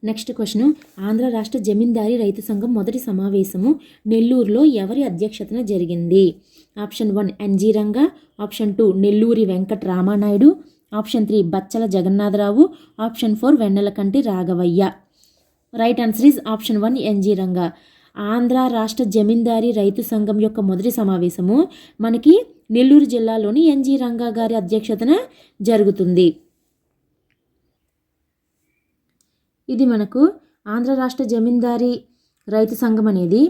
Next question, Andhra రాష్ట్ర జమీందారీ రైతు సంఘం మొదటి సమావేశము నెల్లూరులో ఎవరి అధ్యక్షతన జరిగింది? Option 1 NG Ranga, option 2 Nelluri Venkata Ramanayudu, option 3 Bachchala Jagannatharao, option 4 Vennelakanti Raghavayya. Right answer is option 1 NG Ranga. Andhra రాష్ట్ర జమీందారీ రైతు సంఘం యొక్క మొదటి సమావేశము మనకి నెల్లూరు జిల్లాలోని ఎన్జి రంగా గారి అధ్యక్షతన జరుగుతుంది. ఇది మనకు ఆంధ్ర రాష్ట్ర జమీందారీ రైతు సంఘం అనేది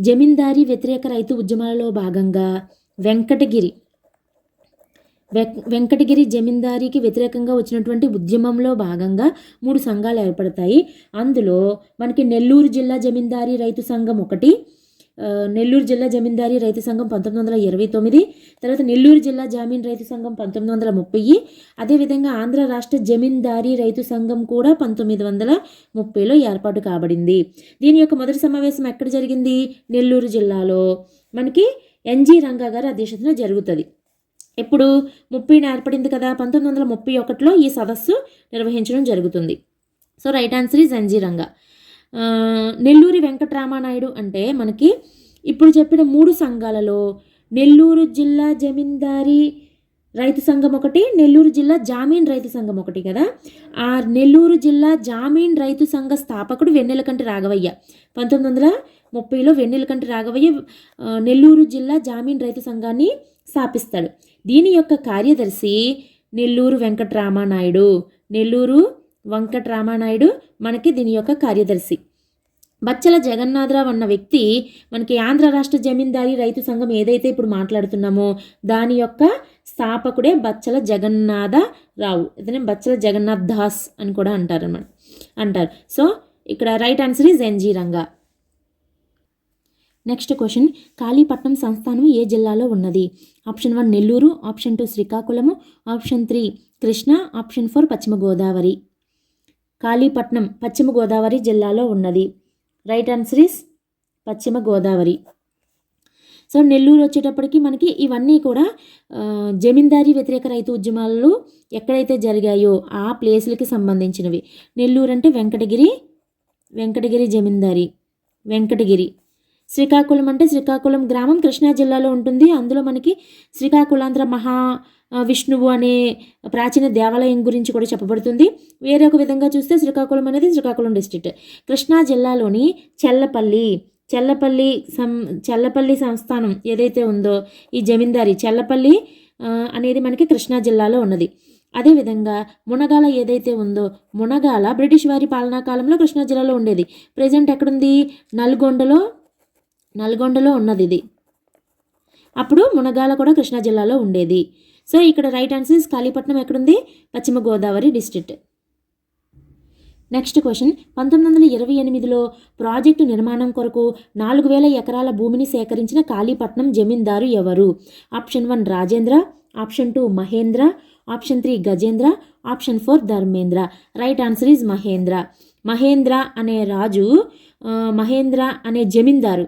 జమీందారీ వ్యతిరేక రైతు ఉద్యమాలలో భాగంగా వెంకటగిరి జమీందారీకి వ్యతిరేకంగా వచ్చినటువంటి ఉద్యమంలో భాగంగా 3 సంఘాలు ఏర్పడతాయి. అందులో మనకి నెల్లూరు జిల్లా జమీందారీ రైతు సంఘం ఒకటి, నెల్లూరు జిల్లా జమీందారీ రైతు సంఘం 1929, తర్వాత నెల్లూరు జిల్లా జామీన్ రైతు సంఘం 1930, అదేవిధంగా ఆంధ్ర రాష్ట్ర జమీందారీ రైతు సంఘం కూడా 1930లో ఏర్పాటు కాబడింది. దీని యొక్క మొదటి సమావేశం ఎక్కడ జరిగింది? నెల్లూరు జిల్లాలో మనకి ఎన్జి రంగా గారి అధ్యక్షతన జరుగుతుంది. ఇప్పుడు 30 ఏర్పడింది కదా, 1931లో ఈ సదస్సు నిర్వహించడం జరుగుతుంది. So right answer is NG Ranga. Nelluri Venkataramanayudu అంటే మనకి ఇప్పుడు చెప్పిన 3 సంఘాలలో నెల్లూరు జిల్లా జమీందారీ రైతు సంఘం ఒకటి, నెల్లూరు జిల్లా జామీన్ రైతు సంఘం ఒకటి కదా. ఆ నెల్లూరు జిల్లా జామీన్ రైతు సంఘ స్థాపకుడు వెన్నెలకంటి రాఘవయ్య. 1930లో వెన్నెలకంటి రాఘవయ్య నెల్లూరు జిల్లా జామీన్ రైతు సంఘాన్ని స్థాపిస్తాడు. దీని యొక్క కార్యదర్శి నెల్లూరు వెంకటరామానాయుడు మనకి దీని యొక్క కార్యదర్శి. బచ్చల జగన్నాథరావు అన్న వ్యక్తి మనకి ఆంధ్ర రాష్ట్ర జమీందారీ రైతు సంఘం ఏదైతే ఇప్పుడు మాట్లాడుతున్నామో దాని యొక్క స్థాపకుడే బచ్చల జగన్నాథరావు. ఇతనే బచ్చల జగన్నాథ్ దాస్ అని కూడా అంటారు. సో ఇక్కడ right answer is NG Ranga. Next question, Kalipatnam సంస్థానం ఏ జిల్లాలో ఉన్నది? Option 1 Nellore, option 2 Srikakulam, option 3 Krishna, option 4 పశ్చిమ గోదావరి. కాళీపట్నం పశ్చిమ గోదావరి జిల్లాలో ఉన్నది. రైట్ ఆన్సర్ ఈస్ పశ్చిమ గోదావరి. సో నెల్లూరు వచ్చేటప్పటికి మనకి ఇవన్నీ కూడా జమీందారీ వ్యతిరేక రైతు ఉద్యమాలు ఎక్కడైతే జరిగాయో ఆ ప్లేసులకి సంబంధించినవి. నెల్లూరు అంటే వెంకటగిరి జమీందారీ, వెంకటగిరి. శ్రీకాకుళం అంటే శ్రీకాకుళం గ్రామం కృష్ణా జిల్లాలో ఉంటుంది. అందులో మనకి శ్రీకాకుళాంధ్ర మహా విష్ణువు అనే ప్రాచీన దేవాలయం గురించి కూడా చెప్పబడుతుంది. వేరే ఒక విధంగా చూస్తే శ్రీకాకుళం అనేది శ్రీకాకుళం డిస్ట్రిక్ట్. కృష్ణా జిల్లాలోని చెల్లపల్లి సంస్థానం ఏదైతే ఉందో ఈ జమీందారీ చెల్లపల్లి అనేది మనకి కృష్ణా జిల్లాలో ఉన్నది. అదేవిధంగా మునగాల ఏదైతే ఉందో మునగాల బ్రిటిష్ వారి పాలనా కాలంలో కృష్ణా జిల్లాలో ఉండేది. ప్రజెంట్ ఎక్కడుంది? నల్గొండలో ఉన్నది ఇది. అప్పుడు మునగాల కూడా కృష్ణా జిల్లాలో ఉండేది. సో ఇక్కడ రైట్ ఆన్సర్ ఇస్ కాళీపట్నం ఎక్కడుంది? Paschima Godavari district. Next question, 1928లో ప్రాజెక్టు నిర్మాణం కొరకు 4000 ఎకరాల భూమిని సేకరించిన కాళీపట్నం జమీందారు ఎవరు? Option 1 Rajendra, option 2 Mahendra, option 3 Gajendra, option 4 Dharmendra. Right answer is Mahendra. Mahendra అనే రాజు, మహేంద్ర అనే జమీందారు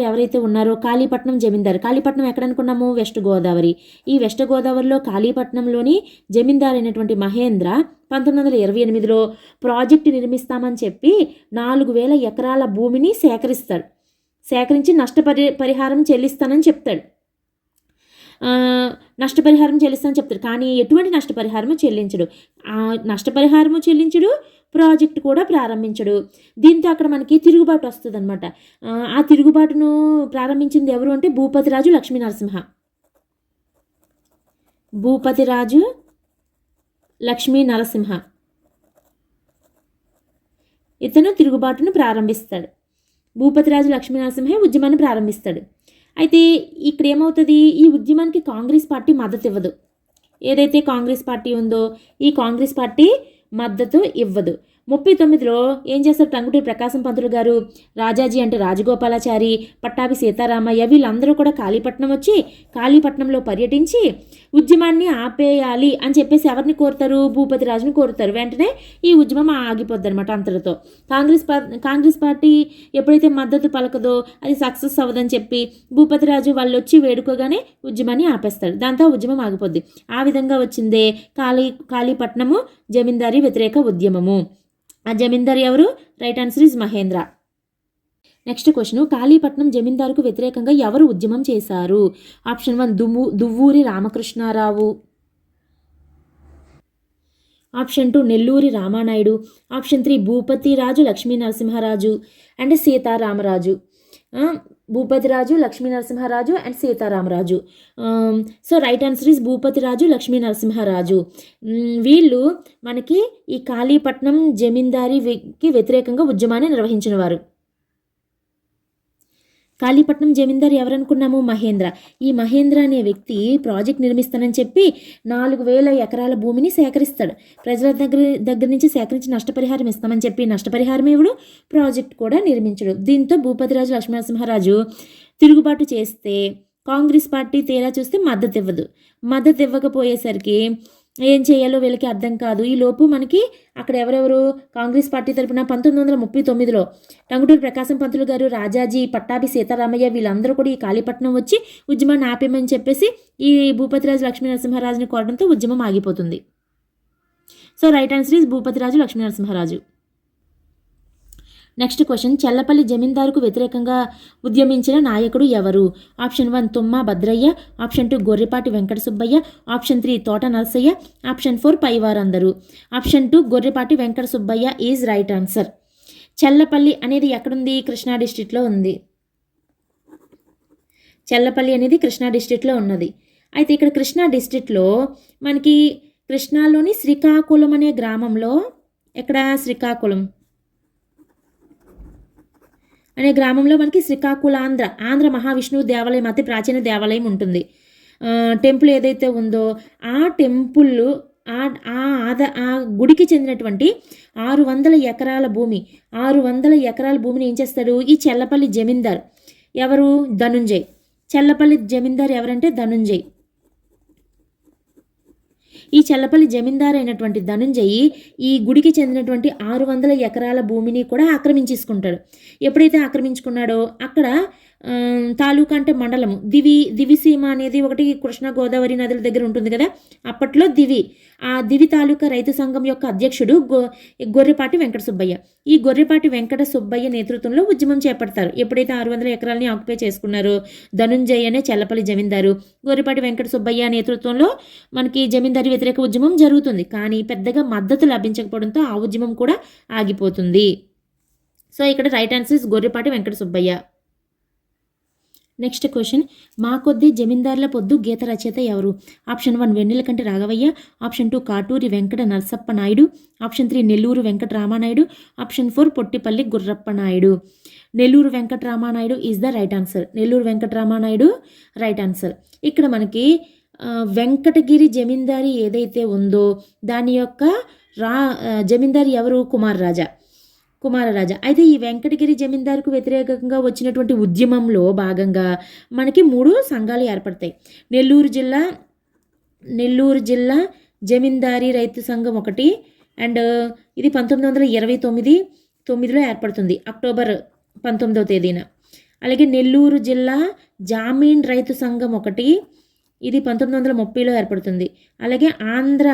ఎవరైతే ఉన్నారో కాళీపట్నం జమీందారు. కాళీపట్నం ఎక్కడ అనుకున్నాము? వెస్ట్ గోదావరి. ఈ వెస్ట్ గోదావరిలో కాళీపట్నంలోని జమీందారు అయినటువంటి మహేంద్ర 1928లో ప్రాజెక్టు నిర్మిస్తామని చెప్పి 4000 ఎకరాల భూమిని సేకరించి నష్టపరిహారం చెల్లిస్తానని చెప్తాడు. కానీ ఎటువంటి నష్టపరిహారము చెల్లించడు, ప్రాజెక్టు కూడా ప్రారంభించడు. దీంతో అక్కడ మనకి తిరుగుబాటు వస్తుంది అనమాట. ఆ తిరుగుబాటును ప్రారంభించింది ఎవరు అంటే భూపతిరాజు లక్ష్మీ నరసింహ. ఇతను తిరుగుబాటును ప్రారంభిస్తాడు. భూపతిరాజు లక్ష్మీ నరసింహ ఉద్యమాన్ని ప్రారంభిస్తాడు. అయితే ఇక్కడ ఏమవుతుంది? ఈ ఉద్యమానికి కాంగ్రెస్ పార్టీ మద్దతు ఇవ్వదు. ఏదైతే కాంగ్రెస్ పార్టీ ఉందో ఈ కాంగ్రెస్ పార్టీ మద్దతు ఇవ్వదు. 39లో ఏం చేస్తారు? టంగుటూరి ప్రకాశం పంతులు గారు, రాజాజీ అంటే రాజగోపాలాచారి, పట్టాభి సీతారామయ్య వీళ్ళందరూ కూడా కాళీపట్నంలో పర్యటించి ఉద్యమాన్ని ఆపేయాలి అని చెప్పేసి ఎవరిని కోరుతారు? భూపతిరాజుని కోరుతారు. వెంటనే ఈ ఉద్యమం ఆగిపోద్ది అనమాట అంతటితో. కాంగ్రెస్ పార్టీ ఎప్పుడైతే మద్దతు పలకదో అది సక్సెస్ అవ్వదని చెప్పి భూపతిరాజు వాళ్ళు వచ్చి వేడుకోగానే ఉద్యమాన్ని ఆపేస్తారు. దాంతో ఉద్యమం ఆగిపోద్ది. ఆ విధంగా వచ్చిందే కాళీపట్నము జమీందారీ వ్యతిరేక ఉద్యమము. ఆ జమీందారు ఎవరు? Right answer is Mahendra. Next question, Kalipatnam జమీందారుకు వ్యతిరేకంగా ఎవరు ఉద్యమం చేశారు? Option 1 Duvvuri Ramakrishnarao, option 2 Nelluri Ramanayudu, option 3 Bhupathiraju Lakshmi Narasimharaju and Sitaramaraju. Bhupathiraju, Lakshmi Narasimharaju and Sitaramaraju. So right answer is Bhupathiraju Lakshmi Narasimharaju. వీళ్ళు మనకి ఈ కాళీపట్నం జమీందారీకి వ్యతిరేకంగా ఉద్యమాన్ని నిర్వహించిన వారు. కాళీపట్నం జమీందారు ఎవరనుకున్నాము? మహేంద్ర. ఈ మహేంద్ర అనే వ్యక్తి ప్రాజెక్ట్ నిర్మిస్తానని చెప్పి 4000 ఎకరాల భూమిని సేకరిస్తాడు. ప్రజల దగ్గర నుంచి సేకరించి నష్టపరిహారం ఇస్తామని చెప్పి నష్టపరిహారం ఇవ్వడు, ప్రాజెక్ట్ కూడా నిర్మించడు. దీంతో భూపతిరాజు లక్ష్మీనరసింహరాజు తిరుగుబాటు చేస్తే కాంగ్రెస్ పార్టీ తీరా చూస్తే మద్దతు ఇవ్వకపోయేసరికి ఏం చేయాలో వీళ్ళకి అర్థం కాదు. ఈ లోపు మనకి అక్కడ ఎవరెవరు కాంగ్రెస్ పార్టీ తరపున 1939లో టంగుటూరి ప్రకాశం పంతులు గారు, రాజాజీ, పట్టాభి సీతారామయ్య వీళ్ళందరూ కూడా ఈ కాళీపట్నం వచ్చి ఉద్యమాన్ని ఆపేమని చెప్పేసి ఈ భూపతిరాజు లక్ష్మీ నరసింహరాజుని కోరడంతో ఉద్యమం ఆగిపోతుంది. So right answer is Bhupathiraju Lakshmi Narasimharaju. Next question, Chellapalli జమీందారుకు వ్యతిరేకంగా ఉద్యమించిన నాయకుడు ఎవరు? Option 1 Tumma Bhadrayya, option 2 Gorrepati Venkata Subbayya, option 3 Thota Narasayya, option 4 పైవారందరూ. Option 2 Gorrepati Venkata Subbayya is right answer. Chellapalli అనేది ఎక్కడుంది? కృష్ణా డిస్ట్రిక్ట్లో ఉంది. చెల్లపల్లి అనేది కృష్ణా డిస్ట్రిక్ట్లో ఉన్నది. అయితే ఇక్కడ కృష్ణా డిస్ట్రిక్ట్లో మనకి కృష్ణాలోని శ్రీకాకుళం అనే గ్రామంలో, ఎక్కడ శ్రీకాకుళం అనే గ్రామంలో మనకి ఆంధ్ర మహావిష్ణువు దేవాలయం, అతి ప్రాచీన దేవాలయం ఉంటుంది. టెంపుల్ ఏదైతే ఉందో ఆ టెంపుల్ ఆ గుడికి చెందినటువంటి 600 ఎకరాల భూమిని ఏం చేస్తాడు ఈ చెల్లపల్లి జమీందార్? ఎవరు? ధనుంజయ్. చెల్లపల్లి జమీందార్ ఎవరంటే ధనుంజయ్. ఈ చెల్లపల్లి జమీందారు అయినటువంటి ధనుంజయి ఈ గుడికి చెందినటువంటి 600 ఎకరాల భూమిని కూడా ఆక్రమించేసుకుంటాడు. ఎప్పుడైతే ఆక్రమించుకున్నాడో అక్కడ తాలూకా అంటే మండలము దివిసీమ అనేది ఒకటి కృష్ణా గోదావరి నదుల దగ్గర ఉంటుంది కదా, అప్పట్లో ఆ దివి తాలూకా రైతు సంఘం యొక్క అధ్యక్షుడు గొర్రెపాటి వెంకట సుబ్బయ్య. ఈ గొర్రెపాటి వెంకట సుబ్బయ్య నేతృత్వంలో ఉద్యమం చేపడతారు. ఎప్పుడైతే 600 ఎకరాలని ఆక్యుపై చేసుకున్నారో ధనుంజయ్ అనే చెల్లపల్లి జమీందారు, గొర్రెపాటి వెంకట సుబ్బయ్య నేతృత్వంలో మనకి జమీందారీ వ్యతిరేక ఉద్యమం జరుగుతుంది. కానీ పెద్దగా మద్దతు లభించకపోవడంతో ఆ ఉద్యమం కూడా ఆగిపోతుంది. సో ఇక్కడ right answer is Gorrepati Venkata Subbayya. Next question, మా కొద్ది జమీందారుల పొద్దు గీత రచయిత ఎవరు? Option 1 Vennelakanti Raghavayya, option 2 Katuri Venkata Narasappa Naidu, option 3 Nellore Venkata Ramanayudu, option 4 Pottipalli Gurrappa Naidu. Nellore Venkata Ramanayudu is the right answer. Nellore Venkata Ramanayudu right answer. ఇక్కడ మనకి వెంకటగిరి జమీందారీ ఏదైతే ఉందో దాని యొక్క జమీందారీ ఎవరు? కుమారరాజా. అయితే ఈ వెంకటగిరి జమీందారుకు వ్యతిరేకంగా వచ్చినటువంటి ఉద్యమంలో భాగంగా మనకి 3 సంఘాలు ఏర్పడతాయి. నెల్లూరు జిల్లా జమీందారీ రైతు సంఘం ఒకటి, అండ్ ఇది 1929లో ఏర్పడుతుంది, అక్టోబర్ 19వ తేదీన. అలాగే నెల్లూరు జిల్లా జామీన్ రైతు సంఘం ఒకటి, ఇది 1930లో ఏర్పడుతుంది. అలాగే ఆంధ్ర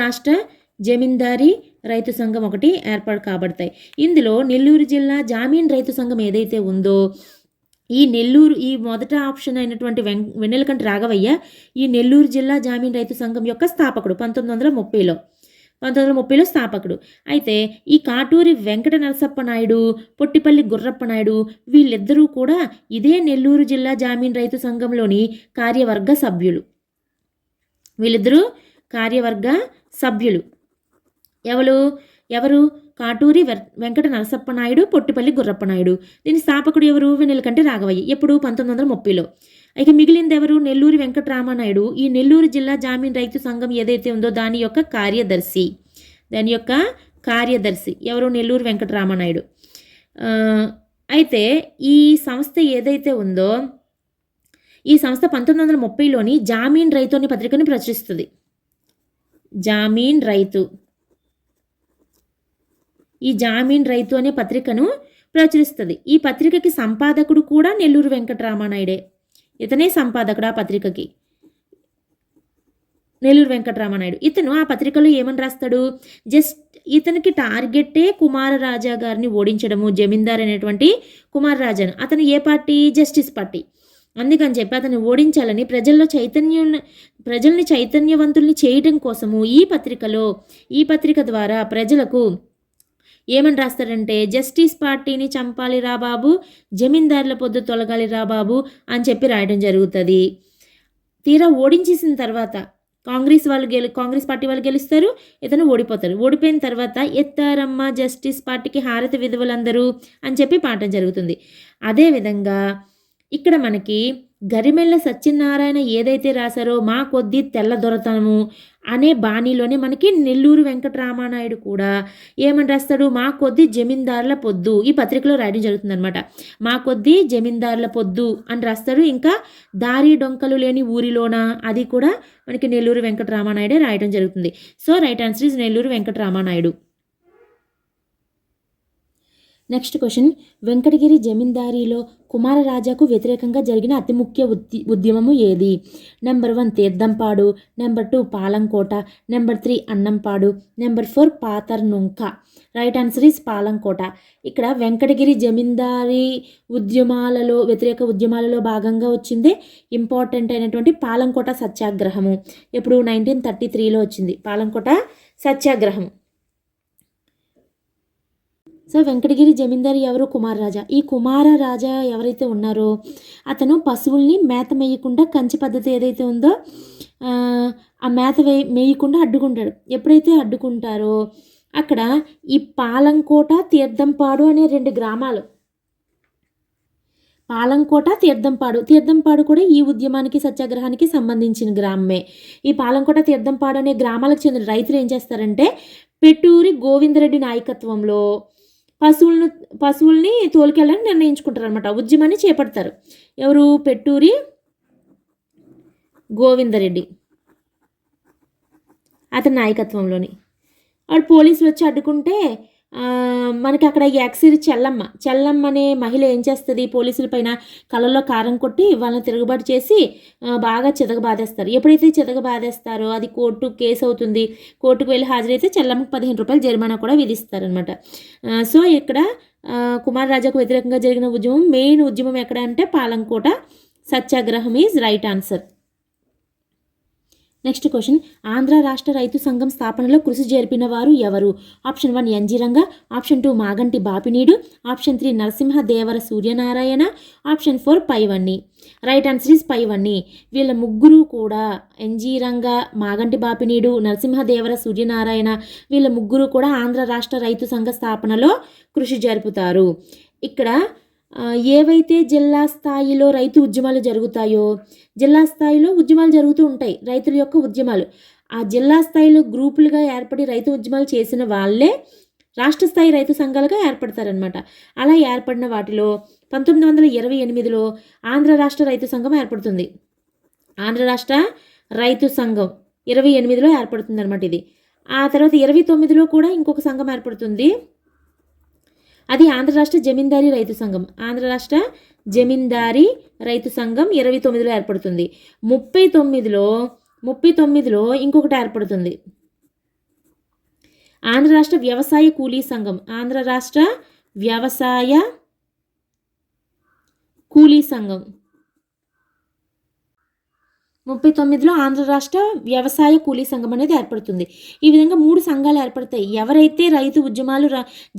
రాష్ట్ర జమీందారీ రైతు సంఘం ఒకటి ఏర్పాటు కాబడతాయి. ఇందులో నెల్లూరు జిల్లా జామీన్ రైతు సంఘం ఏదైతే ఉందో ఈ మొదట ఆప్షన్ అయినటువంటి వెన్నెలకంటి రాఘవయ్య ఈ నెల్లూరు జిల్లా జామీన్ రైతు సంఘం యొక్క స్థాపకుడు 1930లో స్థాపకుడు. అయితే ఈ కాటూరి వెంకట నరసప్ప నాయుడు, పొట్టిపల్లి గుర్రప్ప నాయుడు వీళ్ళిద్దరూ కూడా ఇదే నెల్లూరు జిల్లా జామీన్ రైతు సంఘంలోని కార్యవర్గ సభ్యులు. వీళ్ళిద్దరూ కార్యవర్గ సభ్యులు. ఎవరు? కాటూరి వెంకట నరసప్ప నాయుడు, పొట్టిపల్లి గుర్రప్ప నాయుడు. దీని స్థాపకుడు ఎవరు? వెన్నెలకంటి రాఘవయ్య. ఎప్పుడు? 1930లో. ఇక మిగిలింది ఎవరు? నెల్లూరు వెంకట రామానాయుడు. ఈ నెల్లూరు జిల్లా జామీన్ రైతు సంఘం ఏదైతే ఉందో దాని యొక్క కార్యదర్శి ఎవరు? నెల్లూరు వెంకట రామానాయుడు. అయితే ఈ సంస్థ ఏదైతే ఉందో ఈ సంస్థ 1930లోని జామీన్ రైతు అనే పత్రికను ప్రచురిస్తుంది. ఈ జామీన్ రైతు అనే పత్రికను ప్రచురిస్తుంది. ఈ పత్రికకి సంపాదకుడు కూడా నెల్లూరు వెంకట రామానాయుడే. ఇతనే సంపాదకుడు ఆ పత్రికకి, నెల్లూరు వెంకట రామానాయుడు. ఇతను ఆ పత్రికలో ఏమని రాస్తాడు? జస్ట్ ఇతనికి టార్గెట్టే కుమారరాజా గారిని ఓడించడము, జమీందార్ అనేటువంటి కుమారరాజాను. అతను ఏ పార్టీ? Justice party. అందుకని చెప్పి అతన్ని ఓడించాలని ప్రజల్ని చైతన్యవంతుల్ని చేయడం కోసము ఈ పత్రిక ద్వారా ప్రజలకు ఏమని రాస్తారంటే, జస్టిస్ పార్టీని చంపాలి రా బాబు, జమీందారుల పొద్దు తొలగాలి రా బాబు అని చెప్పి రాయడం జరుగుతుంది. తీరా ఓడించేసిన తర్వాత కాంగ్రెస్ పార్టీ వాళ్ళు గెలుస్తారు, ఇతను ఓడిపోతారు. ఓడిపోయిన తర్వాత ఎత్తారమ్మ జస్టిస్ పార్టీకి హారతి విధవులందరూ అని చెప్పి పాడటం జరుగుతుంది. అదేవిధంగా ఇక్కడ మనకి గరిమెళ్ళ సత్యనారాయణ ఏదైతే రాశారో మా కొద్ది తెల్ల దొరతనము అనే బాణీలోనే మనకి నెల్లూరు వెంకటరామానాయుడు కూడా ఏమని రాస్తాడు? మా కొద్ది జమీందారుల పొద్దు ఈ పత్రికలో రాయడం జరుగుతుంది అనమాట. మా కొద్ది జమీందారుల పొద్దు అని రాస్తాడు. ఇంకా దారి డొంకలు లేని ఊరిలోన అది కూడా మనకి నెల్లూరు వెంకటరామానాయుడే రాయడం జరుగుతుంది. So right answer is Nellore Venkataramanayudu. Next question, Venkatagiri జమీందారీలో కుమారరాజాకు వ్యతిరేకంగా జరిగిన అతి ముఖ్య ఉద్యమము ఏది? Number 1 Theerthampadu, number 2 Palankota, number 3 Annampadu, number 4 Patarnunka. Right answer is Palankota. ఇక్కడ వెంకటగిరి జమీందారీ వ్యతిరేక ఉద్యమాలలో భాగంగా వచ్చింది ఇంపార్టెంట్ అయినటువంటి పాలంకోట సత్యాగ్రహము. ఎప్పుడు? 1933లో వచ్చింది పాలంకోట సత్యాగ్రహం. సో వెంకటగిరి జమీందారు ఎవరు? కుమారరాజా. ఈ కుమారరాజా ఎవరైతే ఉన్నారో అతను పశువుల్ని మేత మేయకుండా, కంచి పద్ధతి ఏదైతే ఉందో ఆ మేత మేయకుండా అడ్డుకుంటాడు. ఎప్పుడైతే అడ్డుకుంటారో అక్కడ ఈ పాలంకోట, తీర్థంపాడు అనే 2 గ్రామాలు, పాలంకోట, తీర్థంపాడు కూడా ఈ ఉద్యమానికి సత్యాగ్రహానికి సంబంధించిన గ్రామమే. ఈ పాలంకోట, తీర్థంపాడు అనే గ్రామాలకు చెందిన రైతులు ఏం చేస్తారంటే, పెట్టూరి గోవిందరెడ్డి నాయకత్వంలో పశువుల్ని తోలుకెళ్ళని నిర్ణయించుకుంటారు అనమాట. ఉద్యమాన్ని చేపడతారు. ఎవరు? పెట్టూరి గోవిందరెడ్డి అతని నాయకత్వంలోని. వాడు పోలీసులు వచ్చి అడ్డుకుంటే మనకి అక్కడ యాక్సిరి చెల్లమ్మ అనే మహిళ ఏం చేస్తుంది? పోలీసుల పైన కళ్ళల్లో కారం కొట్టి వాళ్ళని తిరుగుబాటు చేసి బాగా చితకబాదేస్తారు. ఎప్పుడైతే చితకబాదేస్తారో అది కేసు అవుతుంది. కోర్టుకు వెళ్ళి హాజరైతే చెల్లమ్మకు 15 రూపాయలు జరిమానా కూడా విధిస్తారనమాట. సో ఇక్కడ కుమారరాజాకు వ్యతిరేకంగా జరిగిన మెయిన్ ఉద్యమం ఎక్కడ అంటే పాలంకోట సత్యాగ్రహం is right answer. Next question, Andhra రాష్ట్ర రైతు సంఘం స్థాపనలో కృషి జరిపిన వారు ఎవరు? Option 1 NG Ranga, option 2 Maganti Bapineedu, option 3 Narasimhadevara Suryanarayana, option 4 పైవన్ని. రైట్ ఆన్సర్ ఈస్ పైవన్ని. వీళ్ళ ముగ్గురు కూడా ఎన్జీ రంగా, మాగంటి బాపినీడు, నరసింహదేవర సూర్యనారాయణ వీళ్ళ ముగ్గురు కూడా ఆంధ్ర రాష్ట్ర రైతు సంఘ స్థాపనలో కృషి జరుపుతారు. ఇక్కడ ఏవైతే జిల్లా స్థాయిలో రైతు ఉద్యమాలు జరుగుతాయో, జిల్లా స్థాయిలో ఉద్యమాలు జరుగుతూ ఉంటాయి రైతుల యొక్క ఉద్యమాలు. ఆ జిల్లా స్థాయిలో గ్రూపులుగా ఏర్పడి రైతు ఉద్యమాలు చేసిన వాళ్ళే రాష్ట్ర స్థాయి రైతు సంఘాలుగా ఏర్పడతారనమాట. అలా ఏర్పడిన వాటిలో 1928లో ఆంధ్ర రాష్ట్ర రైతు సంఘం ఏర్పడుతుంది. ఆంధ్ర రాష్ట్ర రైతు సంఘం 28లో ఏర్పడుతుంది అనమాట ఇది. ఆ తర్వాత 29లో కూడా ఇంకొక సంఘం ఏర్పడుతుంది. అది ఆంధ్ర రాష్ట్ర జమీందారీ రైతు సంఘం. ఆంధ్ర రాష్ట్ర జమీందారీ రైతు సంఘం 29లో ఏర్పడుతుంది. 39లో ఇంకొకటి ఏర్పడుతుంది. ఆంధ్ర రాష్ట్ర వ్యవసాయ కూలీ సంఘం. ఆంధ్ర రాష్ట్ర వ్యవసాయ కూలీ సంఘం 39లో ఆంధ్ర రాష్ట్ర వ్యవసాయ కూలీ సంఘం అనేది ఏర్పడుతుంది. ఈ విధంగా 3 సంఘాలు ఏర్పడతాయి. ఎవరైతే రైతు ఉద్యమాలు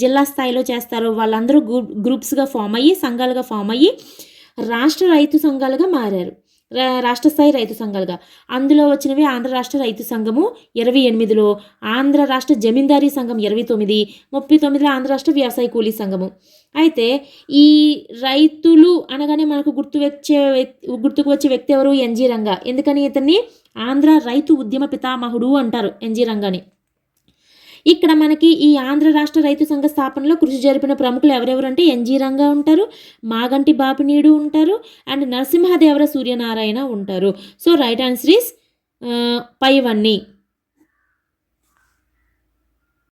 జిల్లా స్థాయిలో చేస్తారో వాళ్ళందరూ గ్రూప్స్గా ఫామ్ అయ్యి, సంఘాలుగా ఫామ్ అయ్యి రాష్ట్ర రైతు సంఘాలుగా మారారు. రాష్ట్ర స్థాయి రైతు సంఘాలుగా. అందులో వచ్చినవి ఆంధ్ర రాష్ట్ర రైతు సంఘము 28లో, ఆంధ్ర రాష్ట్ర జమీందారీ సంఘం 29, 39లో ఆంధ్ర రాష్ట్ర వ్యవసాయ కూలీ సంఘము. అయితే ఈ రైతులు అనగానే మనకు గుర్తుకు వచ్చే వ్యక్తి ఎవరు? ఎన్జీ రంగా. ఎందుకని ఇతన్ని ఆంధ్ర రైతు ఉద్యమ పితామహుడు అంటారు ఎన్జీ రంగాని. ఇక్కడ మనకి ఈ ఆంధ్ర రాష్ట్ర రైతు సంఘ స్థాపనలో కృషి జరిపిన ప్రముఖులు ఎవరెవరంటే ఎన్జీ రంగా ఉంటారు, మాగంటి బాపినీడు ఉంటారు, అండ్ నరసింహదేవర సూర్యనారాయణ ఉంటారు. So right answer is పైవన్ని.